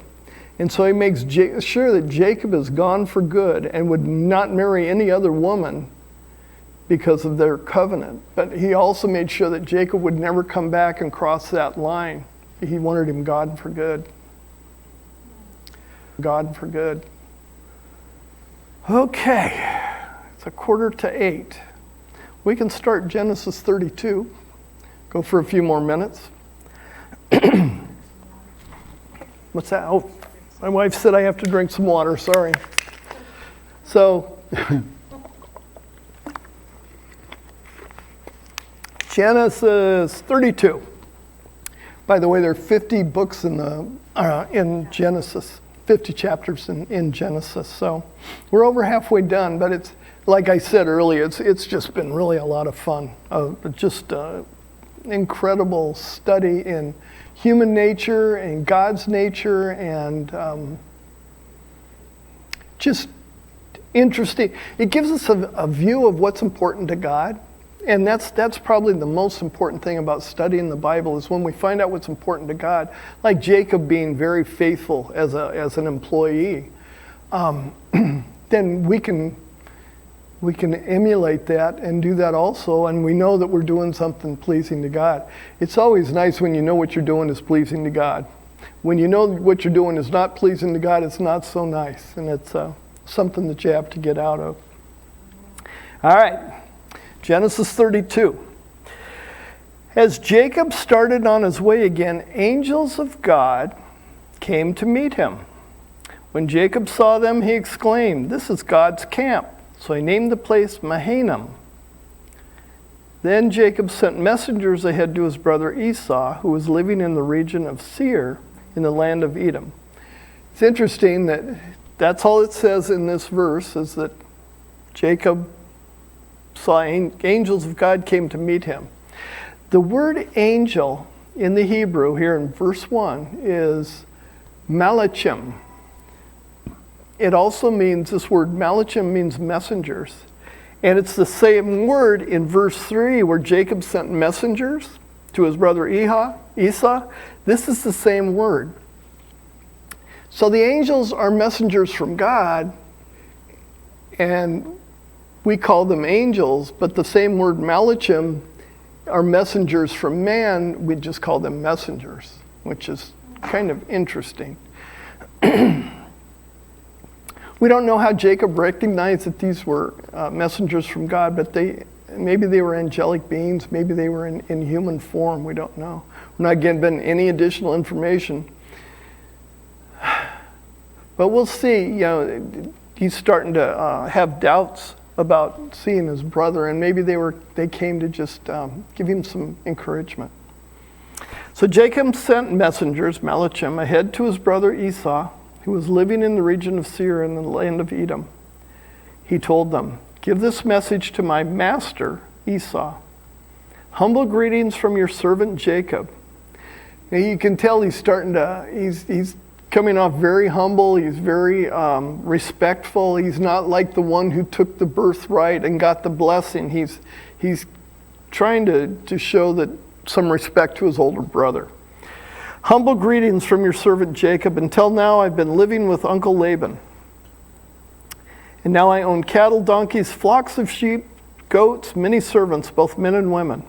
And so he makes sure that Jacob is gone for good and would not marry any other woman because of their covenant. But he also made sure that Jacob would never come back and cross that line. He wanted him God for good. God for good. Okay, it's 7:45. We can start Genesis 32. Go for a few more minutes. What's that? Oh, my wife said I have to drink some water, sorry. So, Genesis 32. By the way, there are 50 books in Genesis, 50 chapters in Genesis. So we're over halfway done, but it's, like I said earlier, it's just been really a lot of fun. Just incredible study in human nature and God's nature, and just interesting. It gives us a view of what's important to God. And that's probably the most important thing about studying the Bible, is when we find out what's important to God, like Jacob being very faithful as an employee, then we can emulate that and do that also, and we know that we're doing something pleasing to God. It's always nice when you know what you're doing is pleasing to God. When you know what you're doing is not pleasing to God, it's not so nice, and it's something that you have to get out of. All right. Genesis 32. As Jacob started on his way again, angels of God came to meet him. When Jacob saw them, he exclaimed, "This is God's camp." So he named the place Mahanaim. Then Jacob sent messengers ahead to his brother Esau, who was living in the region of Seir in the land of Edom. It's interesting that that's all it says in this verse, is that Jacob saw angels of God came to meet him. The word angel in the Hebrew here in verse 1 is malachim. It also means, this word malachim means messengers. And it's the same word in verse 3 where Jacob sent messengers to his brother Esau. This is the same word. So the angels are messengers from God, and we call them angels, but the same word malachim are messengers from man. We just call them messengers, which is kind of interesting. We don't know how Jacob recognized that these were messengers from God, but maybe they were angelic beings, maybe they were in human form, we don't know. We're not given any additional information. But we'll see, he's starting to have doubts about seeing his brother, and maybe they came to just give him some encouragement. So Jacob sent messengers, malachim, ahead to his brother Esau, who was living in the region of Seir in the land of Edom. He told them, "Give this message to my master Esau. Humble greetings from your servant Jacob." Now you can tell he's coming off very humble. He's very respectful. He's not like the one who took the birthright and got the blessing. He's trying to show that some respect to his older brother. "Humble greetings from your servant Jacob. Until now I've been living with Uncle Laban. And now I own cattle, donkeys, flocks of sheep, goats, many servants, both men and women.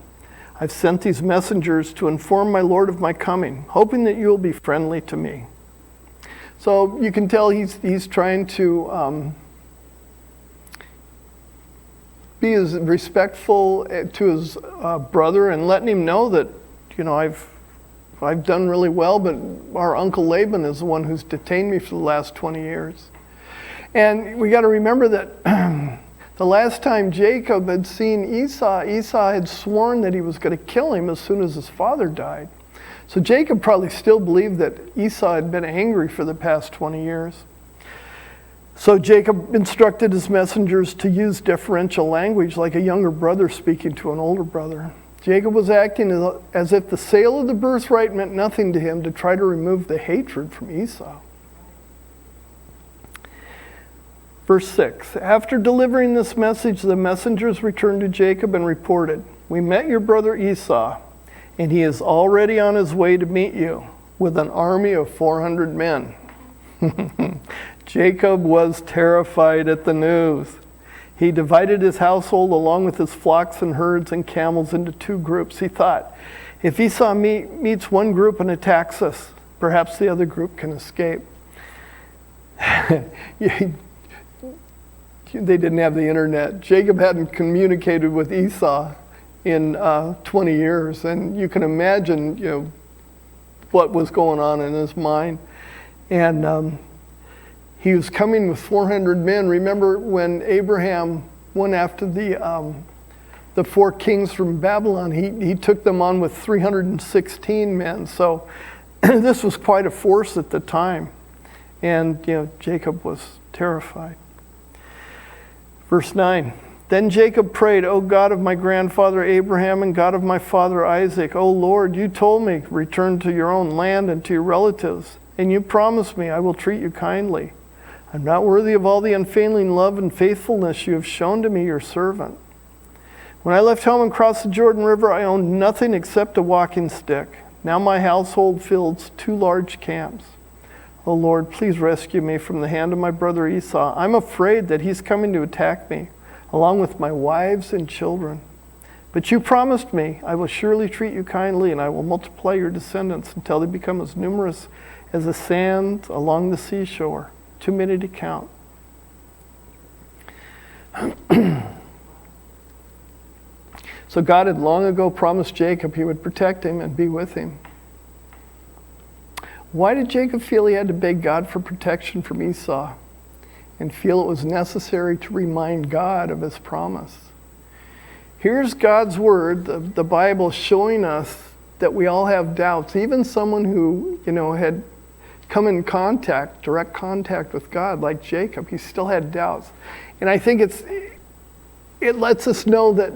I've sent these messengers to inform my lord of my coming, hoping that you will be friendly to me." So you can tell he's trying to be as respectful to his brother and letting him know that, I've done really well, but our Uncle Laban is the one who's detained me for the last 20 years. And we got to remember that the last time Jacob had seen Esau had sworn that he was going to kill him as soon as his father died. So Jacob probably still believed that Esau had been angry for the past 20 years. So Jacob instructed his messengers to use deferential language like a younger brother speaking to an older brother. Jacob was acting as if the sale of the birthright meant nothing to him, to try to remove the hatred from Esau. Verse 6, after delivering this message, the messengers returned to Jacob and reported, "We met your brother Esau, and he is already on his way to meet you with an army of 400 men. Jacob was terrified at the news. He divided his household along with his flocks and herds and camels into two groups. He thought, if Esau meets one group and attacks us, perhaps the other group can escape. They didn't have the internet. Jacob hadn't communicated with Esau in 20 years, and you can imagine, what was going on in his mind. And he was coming with 400 men. Remember when Abraham went after the four kings from Babylon, he took them on with 316 men. So this was quite a force at the time. And, Jacob was terrified. Verse 9, then Jacob prayed, O God of my grandfather Abraham and God of my father Isaac, O Lord, you told me, return to your own land and to your relatives, and you promised me I will treat you kindly. I'm not worthy of all the unfailing love and faithfulness you have shown to me, your servant. When I left home and crossed the Jordan River, I owned nothing except a walking stick. Now my household fills 2 large camps. O Lord, please rescue me from the hand of my brother Esau. I'm afraid that he's coming to attack me, along with my wives and children. But you promised me, I will surely treat you kindly, and I will multiply your descendants until they become as numerous as the sand along the seashore, too many to count. So God had long ago promised Jacob he would protect him and be with him. Why did Jacob feel he had to beg God for protection from Esau and feel it was necessary to remind God of his promise? Here's God's word, the Bible, showing us that we all have doubts. Even someone who, had come in direct contact with God, like Jacob, he still had doubts. And I think it lets us know that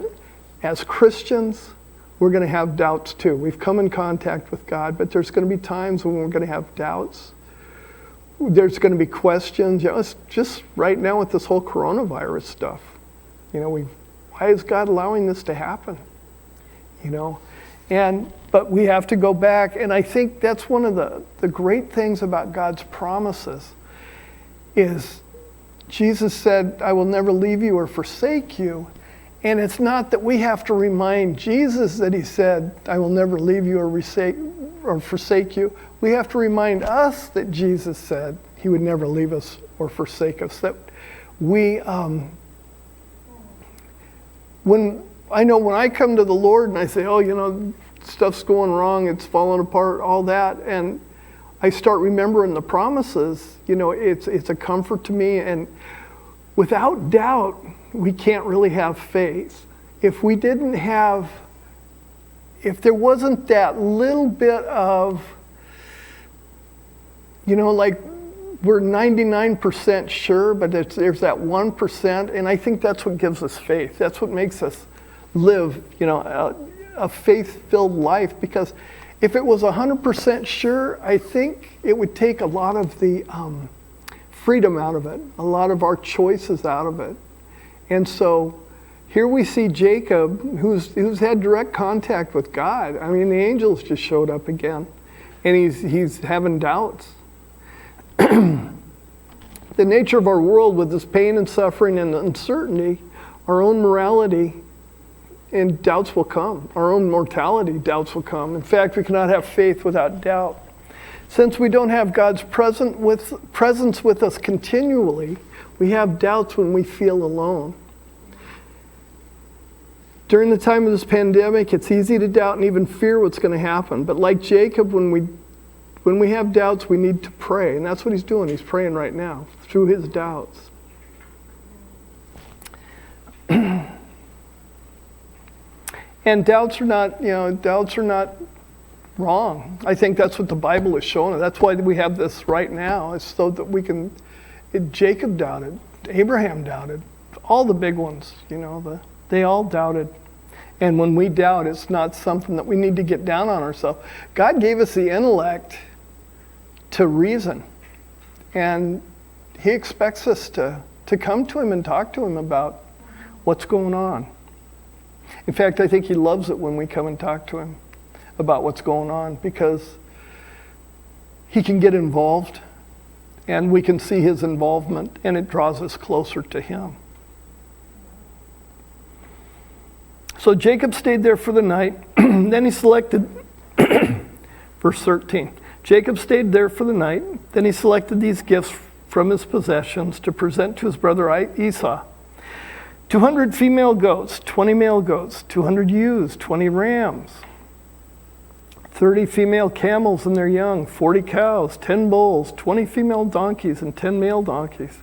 as Christians, we're going to have doubts too. We've come in contact with God, but there's going to be times when we're going to have doubts. There's going to be questions. It's just right now with this whole coronavirus stuff. Why is God allowing this to happen? But we have to go back, and I think that's one of the great things about God's promises is Jesus said, I will never leave you or forsake you. And it's not that we have to remind Jesus that he said, I will never leave you or forsake you. We have to remind us that Jesus said he would never leave us or forsake us. That we, when I come to the Lord and I say, stuff's going wrong, it's falling apart, all that, and I start remembering the promises, it's a comfort to me. And without doubt, we can't really have faith. If there wasn't that little bit of, like we're 99% sure, but there's that 1%, and I think that's what gives us faith. That's what makes us live, a faith-filled life, because if it was 100% sure, I think it would take a lot of the freedom out of it, a lot of our choices out of it. And so here we see Jacob, who's had direct contact with God. I mean, the angels just showed up again, and he's having doubts. The nature of our world with this pain and suffering and uncertainty, our own morality and doubts will come. Our own mortality, doubts will come. In fact, we cannot have faith without doubt. Since we don't have God's presence with us continually, we have doubts when we feel alone. During the time of this pandemic, it's easy to doubt and even fear what's going to happen. But like Jacob, when we have doubts, we need to pray. And that's what he's doing. He's praying right now through his doubts. And doubts are not wrong. I think that's what the Bible is showing us. That's why we have this right now. It's so that we can. Jacob doubted. Abraham doubted. All the big ones, they all doubted. And when we doubt, it's not something that we need to get down on ourselves. God gave us the intellect to reason. And he expects us to come to him and talk to him about what's going on. In fact, I think he loves it when we come and talk to him about what's going on, because he can get involved and we can see his involvement, and it draws us closer to him. So Jacob stayed there for the night. Then he selected, verse 13. Jacob stayed there for the night. Then he selected these gifts from his possessions to present to his brother Esau. 200 female goats, 20 male goats, 200 ewes, 20 rams, 30 female camels and their young, 40 cows, 10 bulls, 20 female donkeys, and 10 male donkeys.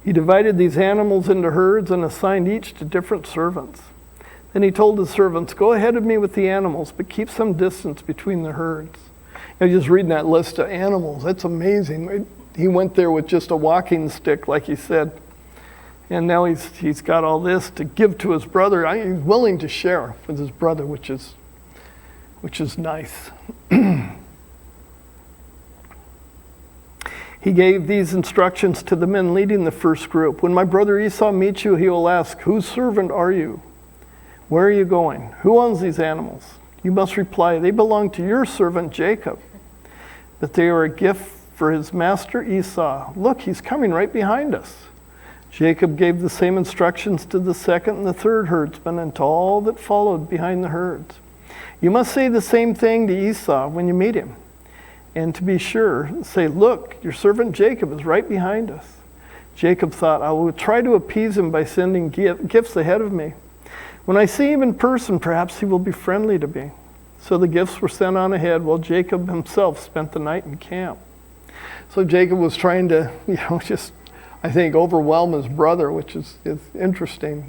He divided these animals into herds and assigned each to different servants. Then he told his servants, "Go ahead of me with the animals, but keep some distance between the herds." Just reading that list of animals, that's amazing. He went there with just a walking stick, like he said. And now he's got all this to give to his brother. He's willing to share with his brother, which is nice. He gave these instructions to the men leading the first group. "When my brother Esau meets you, he will ask, 'Whose servant are you? Where are you going? Who owns these animals?' You must reply, 'They belong to your servant Jacob, but they are a gift for his master Esau. Look, he's coming right behind us.' Jacob gave the same instructions to the second and the third herdsmen and to all that followed behind the herds. You must say the same thing to Esau when you meet him. And to be sure, say, 'Look, your servant Jacob is right behind us.' Jacob thought, 'I will try to appease him by sending gifts ahead of me. When I see him in person, perhaps he will be friendly to me.' So the gifts were sent on ahead while Jacob himself spent the night in camp." So Jacob was trying to, just, I think, overwhelm his brother, which is interesting.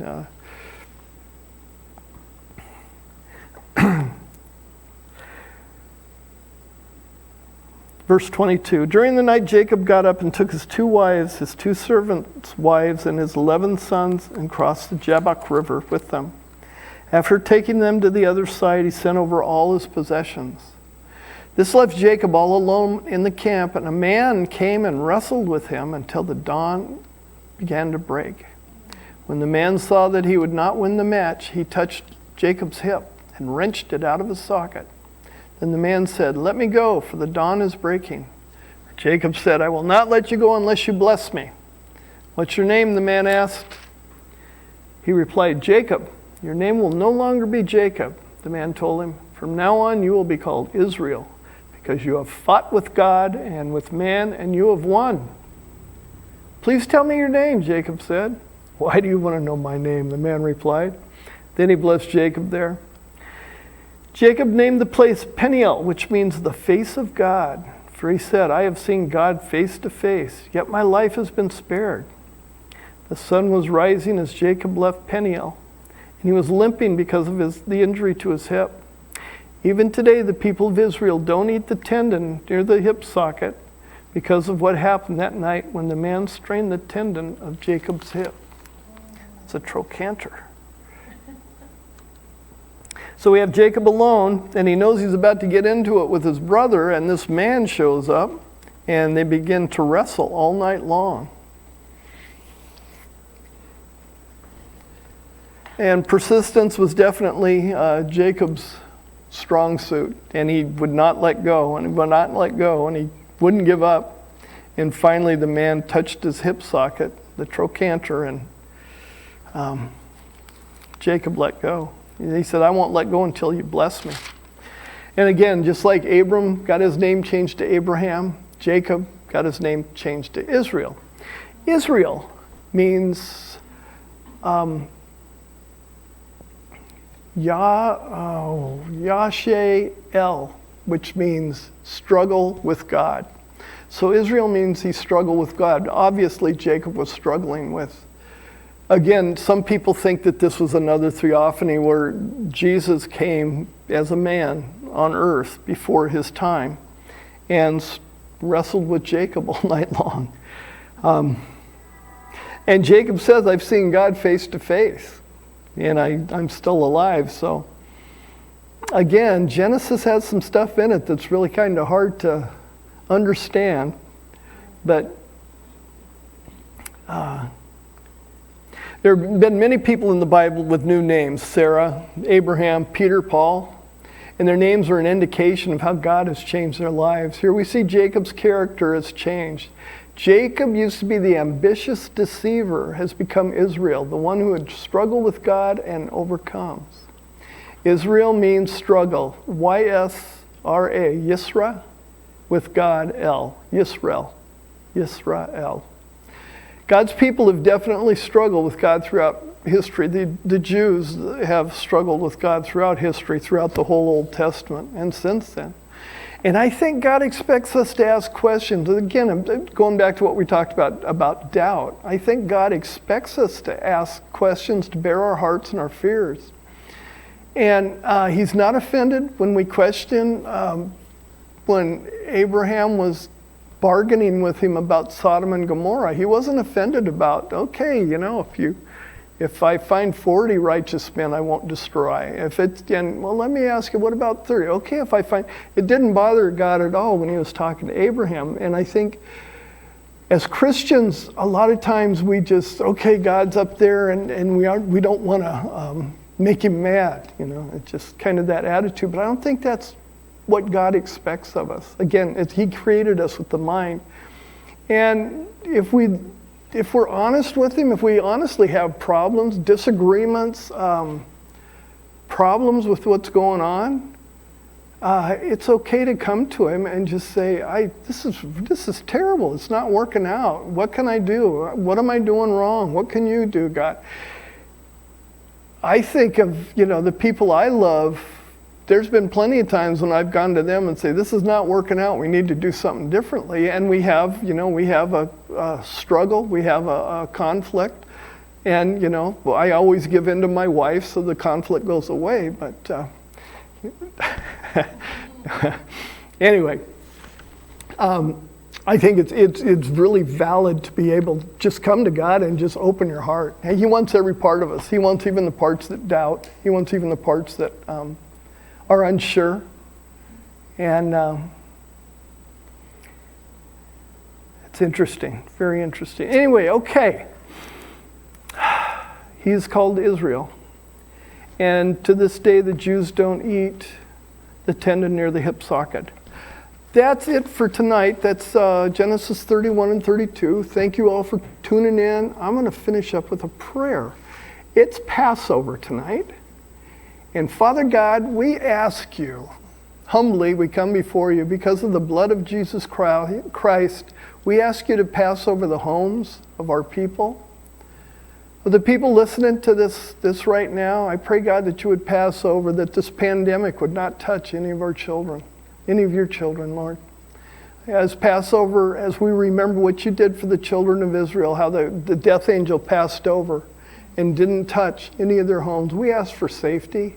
Verse 22, during the night Jacob got up and took his 2 wives, his 2 servants' wives, and his 11 sons, and crossed the Jabbok River with them. After taking them to the other side, he sent over all his possessions. This left Jacob all alone in the camp, and a man came and wrestled with him until the dawn began to break. When the man saw that he would not win the match, he touched Jacob's hip and wrenched it out of his socket. Then the man said, "Let me go, for the dawn is breaking." Jacob said, "I will not let you go unless you bless me." "What's your name?" the man asked. He replied, "Jacob." "Your name will no longer be Jacob," the man told him. "From now on you will be called Israel, because you have fought with God and with man, and you have won." "Please tell me your name," Jacob said. "Why do you want to know my name?" the man replied. Then he blessed Jacob there. Jacob named the place Peniel, which means the face of God. For he said, "I have seen God face to face, yet my life has been spared." The sun was rising as Jacob left Peniel, and he was limping because of the injury to his hip. Even today, the people of Israel don't eat the tendon near the hip socket because of what happened that night when the man strained the tendon of Jacob's hip. It's a trochanter. So we have Jacob alone, and he knows he's about to get into it with his brother, and this man shows up, and they begin to wrestle all night long. And persistence was definitely Jacob's strong suit, and he would not let go, and he would not let go, and he wouldn't give up. And finally the man touched his hip socket, the trochanter, and Jacob let go. He said, "I won't let go until you bless me." And again, just like Abram got his name changed to Abraham, Jacob got his name changed to Israel. Israel means Yashe-el, which means struggle with God. So Israel means he struggled with God. Obviously, Jacob was struggling with. Again, some people think that this was another theophany where Jesus came as a man on earth before his time and wrestled with Jacob all night long. And Jacob says, "I've seen God face to face, and I'm still alive." So again, Genesis has some stuff in it that's really kind of hard to understand, but there have been many people in the Bible with new names: Sarah, Abraham, Peter, Paul, and their names are an indication of how God has changed their lives. Here we see Jacob's character has changed. Jacob used to be the ambitious deceiver, has become Israel, the one who had struggled with God and overcomes. Israel means struggle. Y-S-R-A, Yisra, with God, L. Yisrael. Yisrael. God's people have definitely struggled with God throughout history. The Jews have struggled with God throughout history, throughout the whole Old Testament, and since then. And I think God expects us to ask questions. Again, I'm going back to what we talked about doubt. I think God expects us to ask questions, to bear our hearts and our fears. And he's not offended when we question. When Abraham was bargaining with him about Sodom and Gomorrah, he wasn't offended about, okay, if I find 40 righteous men, I won't destroy. Well, let me ask you, what about 30? Okay, if I find, it didn't bother God at all when he was talking to Abraham. And I think as Christians, a lot of times we just, okay, God's up there and we don't want to make him mad. It's just kind of that attitude. But I don't think that's what God expects of us. Again, he created us with the mind. And if we're honest with him, if we honestly have problems, disagreements, problems with what's going on, it's okay to come to him and just say, this is terrible. It's not working out. What can I do? What am I doing wrong? What can you do, God? I think of, the people I love. There's been plenty of times when I've gone to them and say, this is not working out. We need to do something differently. And we have a struggle. We have a conflict. And, I always give in to my wife so the conflict goes away. But anyway, I think it's really valid to be able to just come to God and just open your heart. Hey, he wants every part of us. He wants even the parts that doubt. He wants even the parts that are unsure. And it's interesting, very interesting. Anyway, okay. He's called Israel. And to this day, the Jews don't eat the tendon near the hip socket. That's it for tonight. That's Genesis 31 and 32. Thank you all for tuning in. I'm going to finish up with a prayer. It's Passover tonight. And Father God, we ask you, humbly we come before you because of the blood of Jesus Christ. We ask you to pass over the homes of our people. For the people listening to this right now, I pray, God, that you would pass over, that this pandemic would not touch any of our children, any of your children, Lord. As Passover, as we remember what you did for the children of Israel, how the death angel passed over and didn't touch any of their homes, we ask for safety.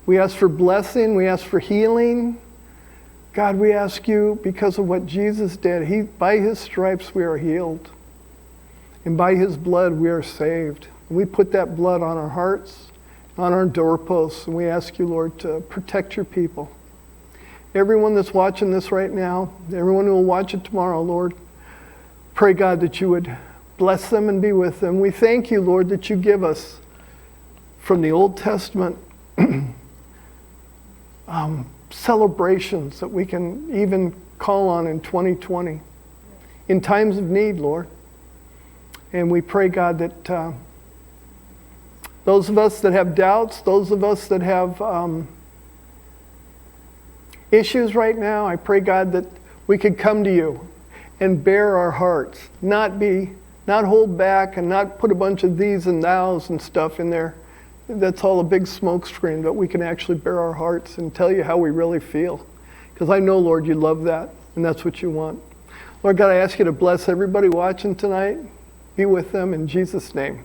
We ask for blessing. We ask for healing. God, we ask you, because of what Jesus did, by his stripes we are healed. And by his blood we are saved. And we put that blood on our hearts, on our doorposts, and we ask you, Lord, to protect your people. Everyone that's watching this right now, everyone who will watch it tomorrow, Lord, pray, God, that you would bless them and be with them. We thank you, Lord, that you give us from the Old Testament celebrations that we can even call on in 2020 in times of need, Lord. And we pray, God, that those of us that have doubts, those of us that have issues right now, I pray, God, that we could come to you and bare our hearts, not hold back and not put a bunch of these and thous and stuff in there. That's all a big smoke screen, but we can actually bare our hearts and tell you how we really feel. Because I know, Lord, you love that, and that's what you want. Lord God, I ask you to bless everybody watching tonight. Be with them in Jesus' name.